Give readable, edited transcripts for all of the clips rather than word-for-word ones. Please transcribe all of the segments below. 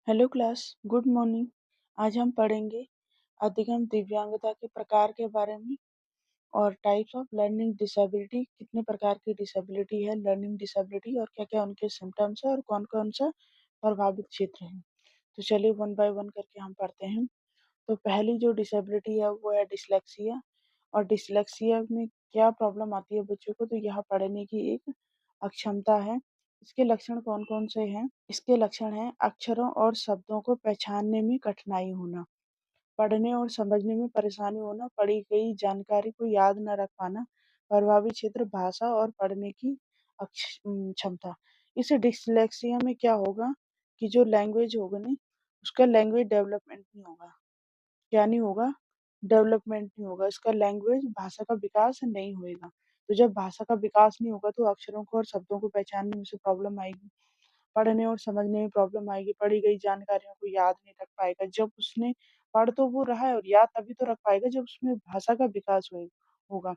Hello class, good morning. आज हम पढ़ेंगे अधिगम दिव्यांगता के प्रकार के बारे में और टाइप्स ऑफ लर्निंग डिसेबिलिटी। कितने प्रकार की डिसेबिलिटी है लर्निंग डिसेबिलिटी और क्या क्या उनके सिम्टम्स है और कौन कौन सा प्रभावित क्षेत्र है। तो चलिए वन बाय वन करके हम पढ़ते हैं। तो पहली जो डिसेबिलिटी है वो है डिसलेक्सिया। और डिसलेक्सिया में क्या प्रॉब्लम आती है बच्चों को, तो यहाँ पढ़ने की एक अक्षमता है। इसके लक्षण कौन कौन से हैं? इसके लक्षण हैं अक्षरों और शब्दों को पहचानने में कठिनाई होना, पढ़ने और समझने में परेशानी होना, पढ़ी गई जानकारी को याद न रख पाना, प्रभावी क्षेत्र भाषा और पढ़ने की क्षमता। इस डिसलेक्सिया में क्या होगा कि जो लैंग्वेज होगा नहीं, उसका लैंग्वेज डेवलपमेंट नहीं होगा। क्या नहीं होगा? डेवलपमेंट नहीं होगा, इसका लैंग्वेज भाषा का विकास नहीं होएगा। तो जब भाषा का विकास नहीं होगा तो अक्षरों को और शब्दों को पहचानने में उसे प्रॉब्लम आएगी, पढ़ने और समझने में प्रॉब्लम आएगी, पढ़ी गई जानकारियों को याद नहीं रख पाएगा। जब उसने पढ़ तो वो रहा है और याद तभी तो रख पाएगा जब उसमें भाषा का विकास होगा।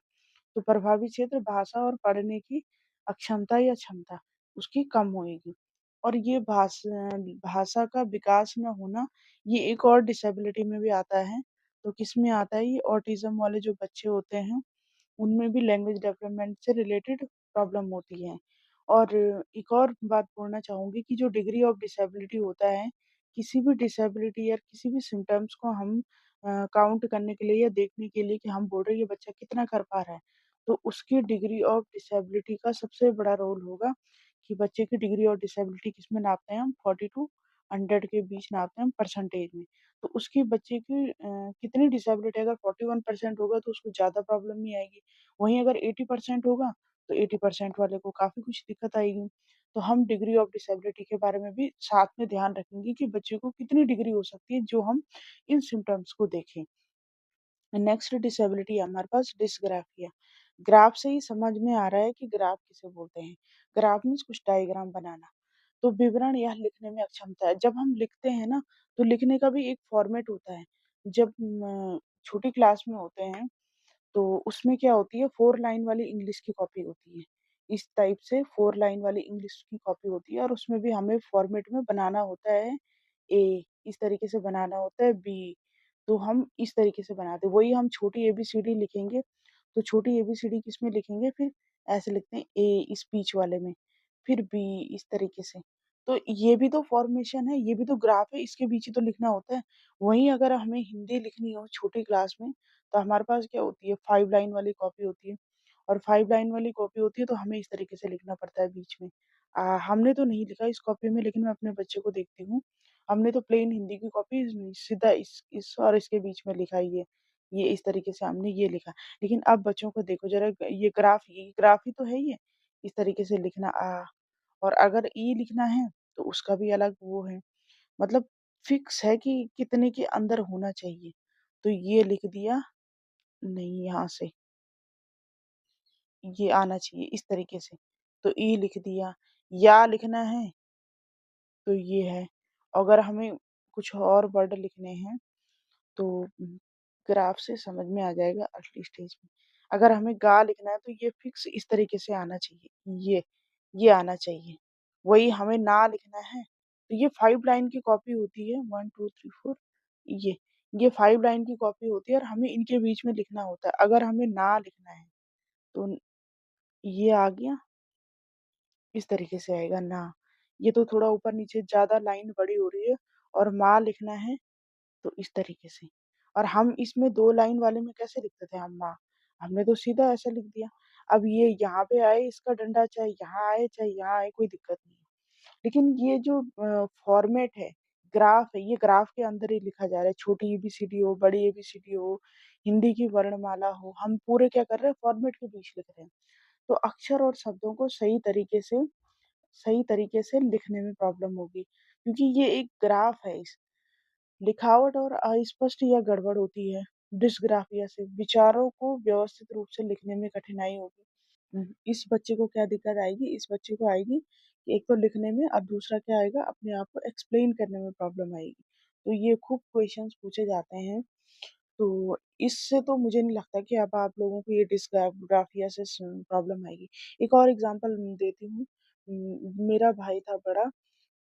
तो प्रभावी क्षेत्र भाषा और पढ़ने की अक्षमता या क्षमता उसकी कम होएगी। और ये भाषा का विकास न होना, ये एक और डिसेबिलिटी में भी आता है। तो किस में आता है? ये ऑटिज्म वाले जो बच्चे होते हैं उनमें भी लैंग्वेज डेवलपमेंट से रिलेटेड प्रॉब्लम होती है। और एक और बात बोलना चाहूँगी कि जो डिग्री ऑफ डिसेबिलिटी होता है, किसी भी डिसेबिलिटी या किसी भी सिम्पटम्स को हम काउंट करने के लिए या देखने के लिए कि हम बोल रहे हैं ये बच्चा कितना कर पा रहा है, तो उसकी डिग्री ऑफ डिसेबिलिटी का सबसे बड़ा रोल होगा कि बच्चे की डिग्री ऑफ डिसेबिलिटी किसमें नापते हैं हम? 40 टू 100 के बीच नापते हैं हम परसेंटेज में। तो उसकी बच्चे की कितनी डिसेबिलिटी, अगर 41% होगा तो उसको ज़्यादा प्रॉब्लम नहीं आएगी। वहीं अगर 80% होगा तो 80% वाले को काफ़ी कुछ दिक्कत आएगी। तो हम डिग्री ऑफ डिसेबिलिटी के बारे में भी साथ में ध्यान रखेंगे कि बच्चे को कितनी डिग्री हो सकती है जो हम इन सिम्पटम्स को देखें। नेक्स्ट डिसेबिलिटी है हमारे पास डिस्ग्राफिया। ग्राफ से ही समझ में आ रहा है कि ग्राफ किसे बोलते हैं। ग्राफ मीन्स कुछ डायग्राम बनाना। तो विवरण यह लिखने में अक्षमता है। जब हम लिखते हैं ना, तो लिखने का भी एक फॉर्मेट होता है। जब छोटी क्लास में होते हैं तो उसमें क्या होती है, 4 लाइन वाली इंग्लिश की कॉपी होती है। इस टाइप से 4 लाइन वाली इंग्लिश की कॉपी होती है और उसमें भी हमें फॉर्मेट में बनाना होता है। ए इस तरीके से बनाना होता है, बी तो हम इस तरीके से बनाते हैं। वही हम छोटी एबीसीडी लिखेंगे, तो छोटी एबीसीडी किसमें लिखेंगे फिर? ऐसे लिखते हैं ए स्पीच वाले में, फिर बी इस तरीके से। तो ये भी तो फॉर्मेशन है, ये भी तो ग्राफ है, इसके बीच ही तो लिखना होता है। वहीं अगर हमें हिंदी लिखनी हो छोटी क्लास में, तो हमारे पास क्या होती है, 5 लाइन वाली कॉपी होती है और 5 लाइन वाली कॉपी होती है तो हमें इस तरीके से लिखना पड़ता है बीच में। हमने तो नहीं लिखा इस कॉपी में, लेकिन मैं अपने बच्चे को देखती हूँ, हमने तो प्लेन हिंदी की कॉपी सीधा इस और इसके बीच में लिखा है ये इस तरीके से हमने ये लिखा। लेकिन अब बच्चों को देखो ज़रा, ये ग्राफ ही तो है ये, इस तरीके से लिखना और अगर ई लिखना है तो उसका भी अलग वो है। मतलब फिक्स है कि कितने के अंदर होना चाहिए। तो ये लिख दिया, नहीं यहाँ से, ये आना चाहिए इस तरीके से। तो ई लिख दिया, या लिखना है तो ये है। अगर हमें कुछ और वर्ड लिखने हैं तो ग्राफ से समझ में आ जाएगा अर्ली स्टेज में। अगर हमें गा लिखना है तो ये फिक्स इस तरीके से आना चाहिए, ये आना चाहिए। वही हमें ना लिखना है तो ये 5 लाइन की कॉपी होती है, 1 2 3 4, ये ये 5 लाइन की कॉपी होती है और हमें इनके बीच में लिखना होता है। अगर हमें ना लिखना है तो ये आ गया, इस तरीके से आएगा ना। ये तो थोड़ा ऊपर-नीचे ज़्यादा लाइन बड़ी हो रही है और माँ लिखना है तो इस तरीके से। और हम इसमें 2 लाइन वाले में कैसे लिखते थे हम माँ? हमने तो सीधा ऐसा लिख दिया। अब ये यहाँ पे आए इसका डंडा, चाहे यहाँ आए, चाहे यहाँ आए, कोई दिक्कत नहीं है। लेकिन ये जो फॉर्मेट है, ग्राफ है, ये ग्राफ के अंदर ही लिखा जा रहा है। छोटी एबीसीडी हो, बड़ी एबीसीडी हो, हिंदी की वर्णमाला हो, हम पूरे क्या कर रहे हैं, फॉर्मेट के बीच लिख रहे हैं। तो अक्षर और शब्दों को सही तरीके से लिखने में प्रॉब्लम होगी, क्योंकि ये एक ग्राफ है। इस लिखावट और अस्पष्ट या गड़बड़ होती है। डिस्ग्राफिया से विचारों को व्यवस्थित रूप से लिखने में कठिनाई होगी। इस बच्चे को क्या दिक्कत आएगी? इस बच्चे को आएगी कि एक तो लिखने में और दूसरा क्या आएगा, अपने आप को एक्सप्लेन करने में प्रॉब्लम आएगी। तो ये खूब क्वेश्चंस पूछे जाते हैं। तो इससे तो मुझे नहीं लगता कि अब आप लोगों को ये डिस्ग्राफिया से प्रॉब्लम आएगी। एक और एग्जांपल देती हूँ। मेरा भाई था बड़ा,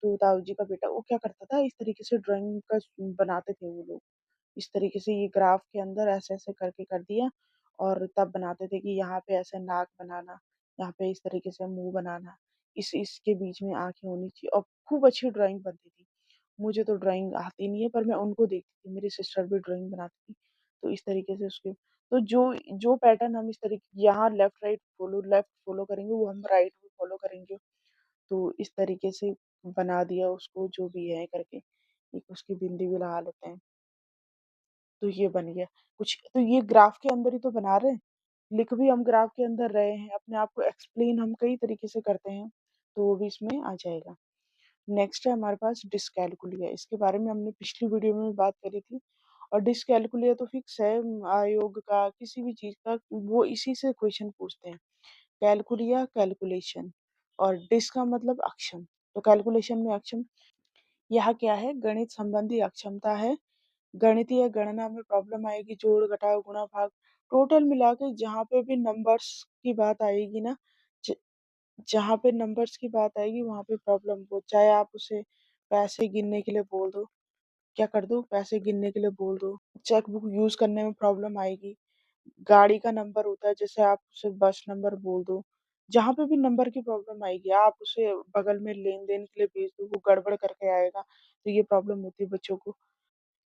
तो ताऊ जी का बेटा वो क्या करता था, इस तरीके से ड्राइंग का बनाते थे वो लोग। इस तरीके से ये ग्राफ के अंदर ऐसे-ऐसे करके कर दिया और तब बनाते थे कि यहाँ पे ऐसे नाक बनाना, यहाँ पे इस तरीके से मुँह बनाना, इसके बीच में आँखें होनी चाहिए और खूब अच्छी ड्राइंग बनती थी। मुझे तो ड्राइंग आती नहीं है पर मैं उनको देखती थी, मेरी सिस्टर भी ड्राइंग बनाती थी। तो इस तरीके से उसके तो जो जो पैटर्न हम इस तरीके यहाँ लेफ्ट फॉलो करेंगे वो हम राइट भी फॉलो करेंगे। तो इस तरीके से बना दिया उसको जो भी है करके, एक उसकी बिंदी भी लगा लेते हैं। तो ये बन गया। कुछ तो ये ग्राफ के अंदर ही तो बना रहे हैं। लिख भी हम ग्राफ के अंदर रहे हैं, अपने आप को एक्सप्लेन हम कई तरीके से करते हैं, तो वो भी इसमें आ जाएगा। नेक्स्ट है हमारे पास डिस्कैलकुलिया, इसके बारे में हमने पिछली वीडियो में भी बात करी थी और डिस्कैलकुलिया तो फिक्स है आयोग का, किसी भी चीज़ का वो इसी से क्वेश्चन पूछते हैं। कैलकुलिया कैलकुलेशन और डिस का मतलब अक्षम, तो कैलकुलेशन में अक्षम, यह क्या है? गणित संबंधी अक्षमता है। गणितीय गणना में प्रॉब्लम आएगी, जोड़, घटाव, गुणा, भाग, टोटल मिला के जहाँ पे भी नंबर्स की बात आएगी ना, ज जहाँ पे नंबर्स की बात आएगी वहाँ पे प्रॉब्लम हो, चाहे आप उसे पैसे गिनने के लिए बोल दो, क्या कर दो? पैसे गिनने के लिए बोल दो, चेक बुक यूज़ करने में प्रॉब्लम आएगी, गाड़ी का नंबर होता है जैसे आप उसे बस नंबर बोल दो, जहाँ पे भी नंबर की प्रॉब्लम आएगी, आप उसे बगल में लेन-देन के लिए भेज दो, वो गड़बड़ करके आएगा, तो ये प्रॉब्लम होती है बच्चों को।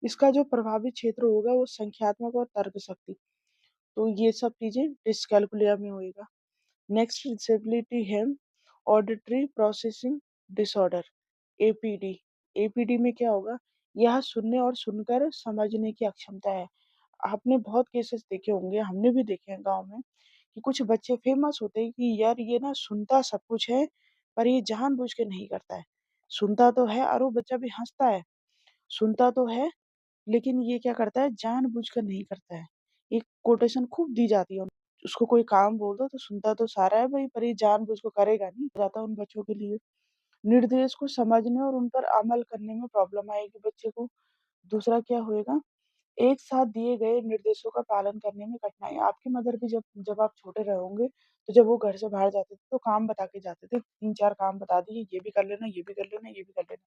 इसका जो प्रभावित क्षेत्र होगा वो संख्यात्मक और तर्क शक्ति, तो ये सब चीज़ें डिस्कैलकुलिया में होएगा। नेक्स्ट डिसेबिलिटी है auditory processing disorder, APD. APD में क्या होगा? यह सुनने और सुनकर समझने की अक्षमता है। आपने बहुत केसेस देखे होंगे, हमने भी देखे हैं गाँव में, कि कुछ बच्चे फेमस होते हैं कि यार ये ना सुनता सब कुछ है, पर ये जानबूझ के नहीं करता है। सुनता तो है और वो बच्चा भी हँसता है, सुनता तो है लेकिन ये क्या करता है जानबूझकर नहीं करता है। एक कोटेशन खूब दी जाती है उसको कोई काम बोल दो तो सुनता तो सारा है भई पर ये जानबूझ के करेगा नहीं, जाता उन बच्चों के लिए। निर्देश को समझने और उन पर अमल करने में प्रॉब्लम आएगी बच्चे को। दूसरा क्या होएगा, एक साथ दिए गए निर्देशों का पालन करने में कठिनाई। आपकी मदर भी जब जब आप छोटे रहे होंगे, तो जब वो घर से बाहर जाते थे तो काम बता के जाते थे। 3-4 काम बता दिए, ये भी कर लेना, ये भी कर लेना, ये भी कर लेना।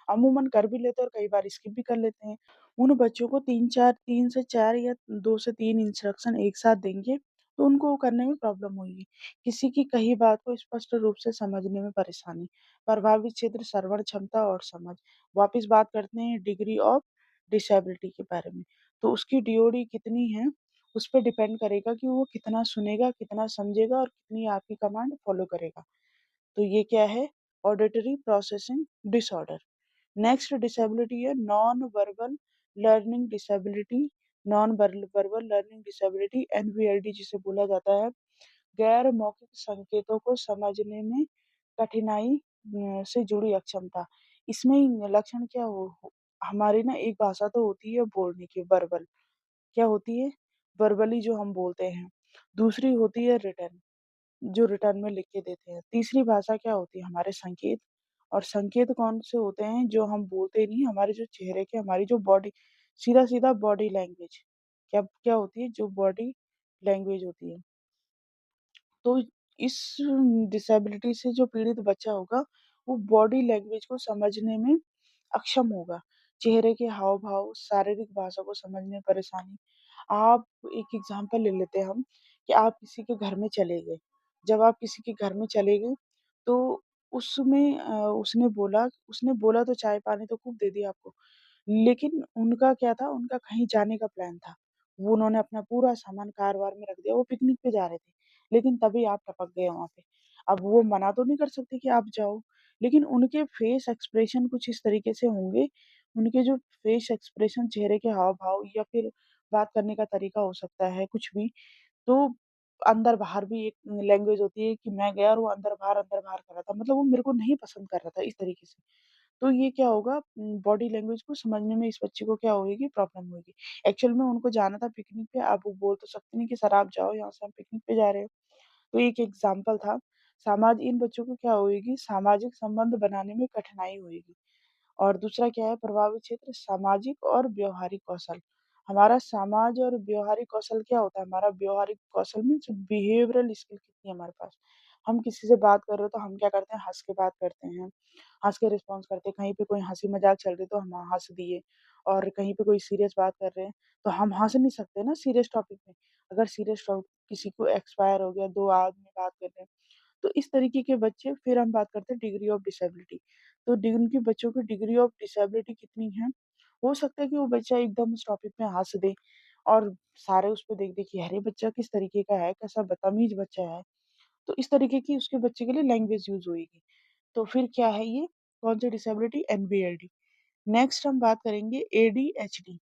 अमूमन कर भी लेते हैं और कई बार स्किप भी कर लेते हैं। उन बच्चों को 3 से 4 या 2 से 3 इंस्ट्रक्शन एक साथ देंगे, तो उनको वो करने में प्रॉब्लम होगी। किसी की कही बात को स्पष्ट रूप से समझने में परेशानी। प्रभावित क्षेत्र श्रवण क्षमता और समझ। वापिस बात करते हैं डिग्री ऑफ डिसेबिलिटी के बारे में। तो उसकी डीओडी कितनी है, उस पे डिपेंड करेगा कि वो कितना सुनेगा, कितना समझेगा और कितनी आपकी कमांड फॉलो करेगा। तो ये क्या है? Auditory processing disorder. Next disability है non verbal learning disability. Non verbal learning disability NVLD जिसे बोला जाता है। गैर मौखिक संकेतों को समझने में कठिनाई से जुड़ी अक्षमता। इसमें लक्षण क्या हमारी ना एक भाषा तो होती है बोलने की वर्बल, क्या होती है? वर्बली जो हम बोलते हैं। दूसरी होती है रिटन, जो रिटर्न में लिख के देते हैं। तीसरी भाषा क्या होती है? हमारे संकेत, और संकेत कौन से होते हैं? जो हम बोलते नहीं, हमारे जो चेहरे के, हमारी जो बॉडी, सीधा-सीधा बॉडी लैंग्वेज। क्या क्या होती है? जो बॉडी लैंग्वेज होती है। तो इस डिसेबिलिटी से जो पीड़ित बच्चा होगा, वो बॉडी लैंग्वेज को समझने में अक्षम होगा। चेहरे के हाव-भाव, शारीरिक भाषा को समझने में परेशानी। आप एक एग्ज़ाम्पल ले लेते हैं हम कि आप किसी के घर में चले गए। जब आप किसी के घर में चले गए, तो उसमें उसने बोला तो चाय-पानी तो खूब दे दिया आपको। लेकिन उनका क्या था, उनका कहीं जाने का प्लान था। वो उन्होंने अपना पूरा सामान कार-वार में रख दिया, वो पिकनिक पे जा रहे थे। लेकिन तभी आप टपक गए वहाँ पे। अब वो मना तो नहीं कर सकते कि आप जाओ, लेकिन उनके फेस एक्सप्रेशन कुछ इस तरीके से होंगे, उनके जो फेस एक्सप्रेशन, चेहरे के हाव-भाव या फिर बात करने का तरीका हो सकता है, कुछ भी, तो अंदर-बाहर भी एक लैंग्वेज होती है कि मैं गया और वो अंदर-बाहर कर रहा था। मतलब वो मेरे को नहीं पसंद कर रहा था, इस तरीके से। तो ये क्या होगा, बॉडी लैंग्वेज को समझने में इस बच्चे को क्या होएगी, प्रॉब्लम होएगी। एक्चुअल में उनको जाना था पिकनिक पे, अब वो बोल तो सकते नहीं कि सर आप जाओ यहाँ से, हम पिकनिक पे जा रहे हैं। तो एक एग्ज़ाम्पल था। इन बच्चों को क्या होएगी, सामाजिक संबंध बनाने में कठिनाई होएगी। और दूसरा क्या है, प्रभावित क्षेत्र सामाजिक और व्यावहारिक कौशल। हमारा समाज और व्यावहारिक कौशल क्या होता है? हमारा व्यावहारिक कौशल मीन्स बिहेवियरल स्किल कितनी है हमारे पास? हम किसी से बात कर रहे हो तो हम क्या करते हैं, हँस के बात करते हैं, हँस के रिस्पॉन्स करते हैं। कहीं पे कोई हँसी-मज़ाक चल रही है तो हम हँस दिए, और कहीं पे कोई सीरियस बात कर रहे हैं तो हम हँस नहीं सकते ना सीरियस टॉपिक पे। अगर सीरियस टॉप किसी को एक्सपायर हो गया, 2 आदमी बात कर रहे हैं, तो इस तरीके के बच्चे, फिर हम बात करते हैं डिग्री ऑफ डिसेबिलिटी। तो उनके बच्चों की डिग्री ऑफ डिसेबिलिटी कितनी है? हो सकता है कि वो बच्चा एकदम उस टॉपिक में हँस दे और सारे उस पे देख-देख के अरे! बच्चा किस तरीके का है, कैसा बदतमीज़ बच्चा है। तो इस तरीके की उसके बच्चे के लिए लैंग्वेज यूज़ होएगी। तो फिर क्या है ये? कौन-सी डिसेबिलिटी? एनबीएलडी। नेक्स्ट हम बात करेंगे ADHD.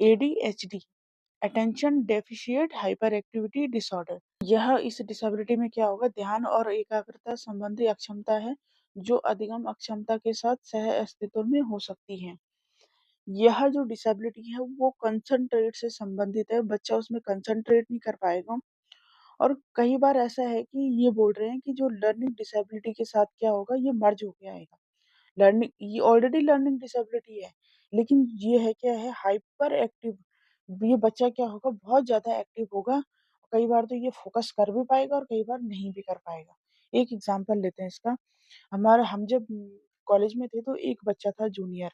ADHD attention deficient hyper activity disorder. यह इस डिसेबिलिटी में क्या होगा? ध्यान और एकाग्रता संबंधी अक्षमता है, जो अधिगम अक्षमता के साथ सह-अस्तित्व में हो सकती है। यह जो डिसेबिलिटी है वो कंसंट्रेट से संबंधित है, बच्चा उसमें कंसंट्रेट नहीं कर पाएगा। और कई बार ऐसा है कि ये बोल रहे हैं कि जो लर्निंग डिसेबिलिटी के साथ क्या होगा, ये मर्ज होके आएगा। लर्निंग ये ऑलरेडी लर्निंग डिसेबिलिटी है, लेकिन ये है क्या है, हाइपर एक्टिव। ये बच्चा क्या होगा, बहुत ज़्यादा एक्टिव होगा। कई बार तो ये फ़ोकस कर भी पाएगा और कई बार नहीं भी कर पाएगा। एक एग्ज़ाम्पल लेते हैं इसका। हम जब कॉलेज में थे तो एक बच्चा था जूनियर,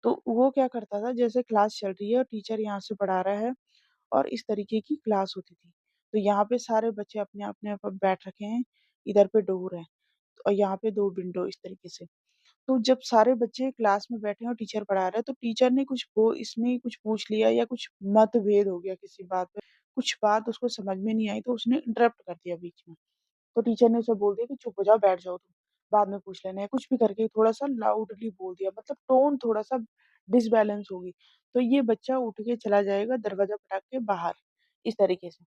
तो वो क्या करता था, जैसे क्लास चल रही है और टीचर यहाँ से पढ़ा रहा है और इस तरीके की क्लास होती थी। तो यहाँ पे सारे बच्चे अपने-अपने पर बैठ रखे हैं, इधर पे डोर है और यहाँ पे 2 विंडो इस तरीके से। तो जब सारे बच्चे क्लास में बैठे हैं और टीचर पढ़ा रहा है, तो टीचर ने कुछ वो इसमें ही कुछ पूछ लिया या कुछ मतभेद हो गया किसी बात पे, कुछ बात उसको समझ में नहीं आई तो उसने इंटरप्ट कर दिया बीच में। तो टीचर ने उसे बोल दिया कि चुप हो जाओ, बैठ जाओ तुम, बाद में पूछ लेना, या कुछ भी करके थोड़ा-सा लाउडली बोल दिया, मतलब टोन थोड़ा-सा डिसबैलेंस होगी। तो ये बच्चा उठ के चला जाएगा दरवाज़ा पटाक के बाहर, इस तरीके से।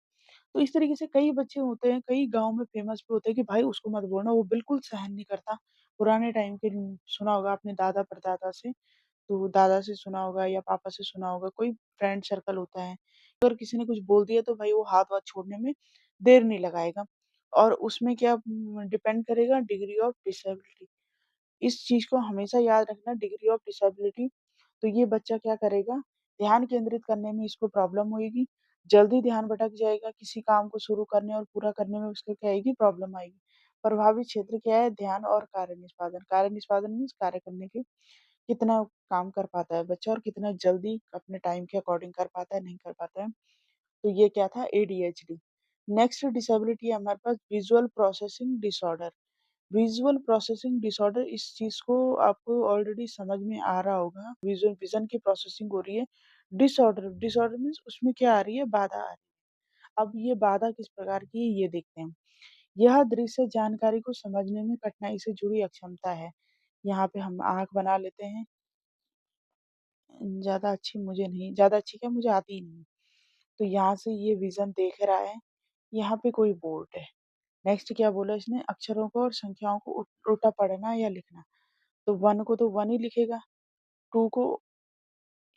तो इस तरीके से कई बच्चे होते हैं, कई गाँव में फेमस भी होते हैं कि भाई उसको मत बोलना, वो बिल्कुल सहन नहीं करता। पुराने टाइम के सुना होगा आपने दादा-परदादा से, तो दादा से सुना होगा या पापा से सुना होगा, कोई फ्रेंड सर्कल होता है। अगर किसी ने कुछ बोल दिया तो भाई वो हाथ-वाथ छोड़ने में देर नहीं लगाएगा, और उसमें क्या डिपेंड करेगा, डिग्री ऑफ डिसेबिलिटी। इस चीज़ को हमेशा याद रखना, डिग्री ऑफ डिसेबिलिटी। तो ये बच्चा क्या करेगा, ध्यान केंद्रित करने में इसको प्रॉब्लम होएगी, जल्दी ध्यान भटक जाएगा, किसी काम को शुरू करने और पूरा करने में उसको क्या आएगी, प्रॉब्लम आएगी। प्रभावित क्षेत्र क्या है, ध्यान और कार्य निष्पादन। कार्य निष्पादन मीन्स कार्य करने के कितना काम कर पाता है बच्चा और कितना जल्दी अपने टाइम के अकॉर्डिंग कर पाता है, नहीं कर पाता है। तो ये क्या था, एडीएचडी। नेक्स्ट डिसेबिलिटी है हमारे पास visual processing disorder. Visual processing disorder, इस चीज़ को आपको ऑलरेडी समझ में आ रहा होगा। विज़ुअल विज़न की प्रोसेसिंग हो रही है। डिसऑर्डर, डिसऑर्डर मीन्स उसमें क्या आ रही है, बाधा आ रही है। अब ये बाधा किस प्रकार की है, ये देखते हैं। यह दृश्य जानकारी को समझने में कठिनाई से जुड़ी अक्षमता है। यहाँ पे हम आँख बना लेते हैं। ज़्यादा अच्छी क्या, मुझे आती ही नहीं। तो यहाँ से ये विज़न देख रहा है, यहाँ पे कोई बोर्ड है। नेक्स्ट क्या बोला इसने, अक्षरों को और संख्याओं को उल्टा पढ़ना या लिखना। तो 1 को तो 1 ही लिखेगा, 2 को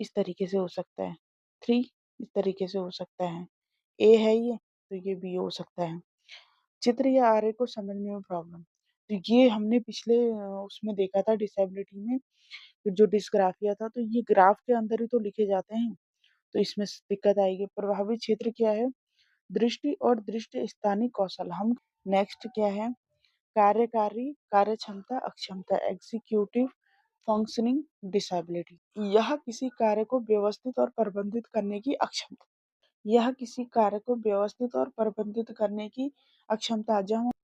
इस तरीके से हो सकता है, 3 इस तरीके से हो सकता है, ए है ये, तो ये बी हो सकता है। चित्र या आरेख को समझने में प्रॉब्लम। तो ये हमने पिछले उसमें देखा था डिसेबिलिटी में, जो डिस्ग्राफिया था, तो ये ग्राफ के अंदर ही तो लिखे जाते हैं, तो इसमें दिक्कत आएगी। प्रभावित क्षेत्र क्या है, दृष्टि और दृष्टि स्थानिक कौशल। हम नेक्स्ट क्या है, कार्यकारी कार्यक्षमता अक्षमता, एग्जीक्यूटिव फंक्शनिंग डिसेबिलिटी। यह किसी कार्य को व्यवस्थित और प्रबंधित करने की अक्षमता। यह किसी कार्य को व्यवस्थित और प्रबंधित करने की अक्षमता।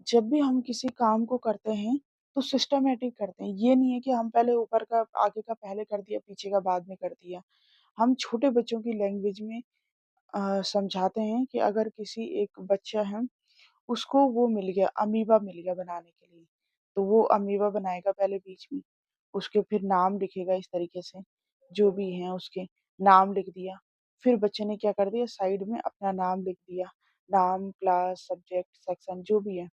जब भी हम किसी काम को करते हैं तो सिस्टमैटिक करते हैं। ये नहीं है कि हम पहले ऊपर का आगे का पहले कर दिया, पीछे का बाद में कर दिया। हम छोटे बच्चों की लैंग्वेज में समझाते हैं कि अगर किसी एक बच्चा है, उसको वो मिल गया, अमीबा मिल गया बनाने के लिए, तो वो अमीबा बनाएगा पहले बीच में, उसके फिर नाम लिखेगा इस तरीके से, जो भी हैं उसके नाम लिख दिया। फिर बच्चे ने क्या कर दिया, साइड में अपना नाम लिख दिया, नाम, क्लास, सब्जेक्ट, सेक्शन जो भी है।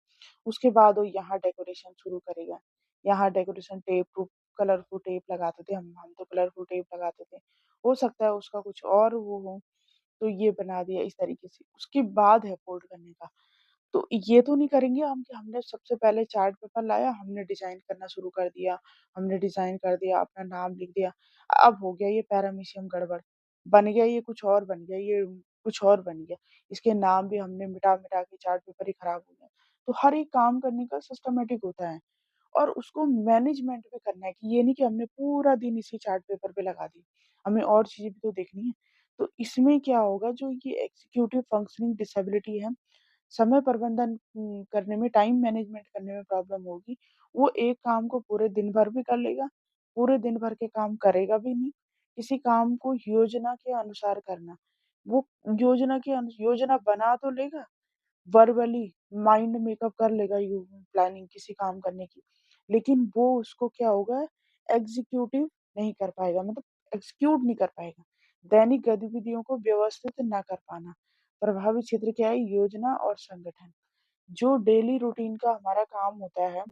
उसके बाद वो यहाँ डेकोरेशन शुरू करेगा। यहाँ डेकोरेशन टेप टूप, कलरफुल टेप लगाते थे हम तो कलरफुल टेप लगाते थे। हो सकता है उसका कुछ और वो हो, तो ये बना दिया इस तरीके से। उसके बाद है फ़ोल्ड करने का। तो ये तो नहीं करेंगे हम कि हमने सबसे पहले चार्ट पेपर लाया, हमने डिज़ाइन करना शुरू कर दिया, हमने डिज़ाइन कर दिया, अपना नाम लिख दिया। अब हो गया ये पैरामीशियम गड़बड़, बन गया ये कुछ और बन गया, ये कुछ और बन गया। इसके नाम भी हमने मिटा-मिटा के चार्ट पेपर ही खराब हो गया। तो हर एक काम करने का सिस्टमैटिक होता है और उसको मैनेजमेंट भी करना है कि ये नहीं कि हमने पूरा दिन इसी चार्ट पेपर पे लगा दी, हमें और चीज़ें भी तो देखनी है। तो इसमें क्या होगा जो ये एग्ज़ीक्यूटिव फंक्शनिंग डिसेबिलिटी है, समय प्रबंधन करने में, टाइम मैनेजमेंट करने में प्रॉब्लम होगी, वो एक काम को पूरे दिन भर भी कर लेगा, पूरे दिन भर के काम करेगा भी नहीं। किसी काम को योजना के अनुसार करना, वो योजना बना तो लेगा, वर्बली माइंड मेकअप कर लेगा यू प्लानिंग किसी काम करने की, लेकिन वो उसको क्या होगा एग्ज़ीक्यूटिव नहीं कर पाएगा मतलब एग्ज़ीक्यूट नहीं कर पाएगा। दैनिक गतिविधियों को व्यवस्थित ना कर पाना। प्रभावी क्षेत्र क्या है? योजना और संगठन। जो डेली रूटीन का हमारा काम होता है,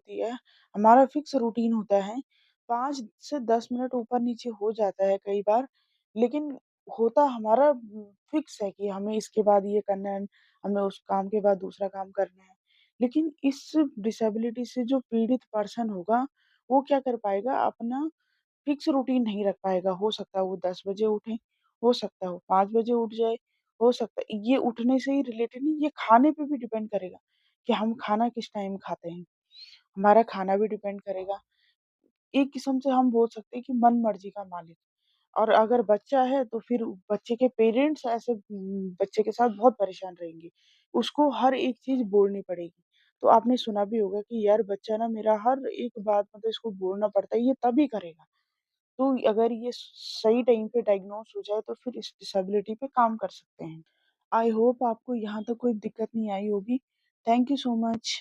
हमारा फिक्स रूटीन होता है, 5 से 10 मिनट ऊपर-नीचे हो जाता है कई बार, लेकिन होता हमारा फिक्स है कि हमें इसके बाद ये करना है, हमें उस काम के बाद दूसरा काम करना है। लेकिन इस डिसेबिलिटी से जो पीड़ित पर्सन होगा, वो क्या कर पाएगा अपना फिक्स रूटीन नहीं रख पाएगा। हो सकता है वो 10 बजे उठे, हो सकता है वो 5 बजे उठ जाए, हो सकता है ये उठने से ही रिलेटेड नहीं, ये खाने पे भी डिपेंड करेगा कि हम खाना किस टाइम खाते हैं। हमारा खाना भी डिपेंड करेगा। एक किस्म से हम बोल सकते हैं कि मन-मर्जी का मालिक और अगर बच्चा है तो फिर बच्चे के पेरेंट्स ऐसे बच्चे के साथ बहुत परेशान रहेंगे। उसको हर एक चीज़ बोलनी पड़ेगी। तो आपने सुना भी होगा कि यार बच्चा ना मेरा हर एक बात मतलब इसको बोलना पड़ता है, ये तभी करेगा। तो अगर ये सही टाइम पे डायग्नोस हो जाए तो फिर इस डिसेबिलिटी पे काम कर सकते हैं। आई होप आपको यहाँ तक कोई दिक्कत नहीं आई होगी। Thank you so much.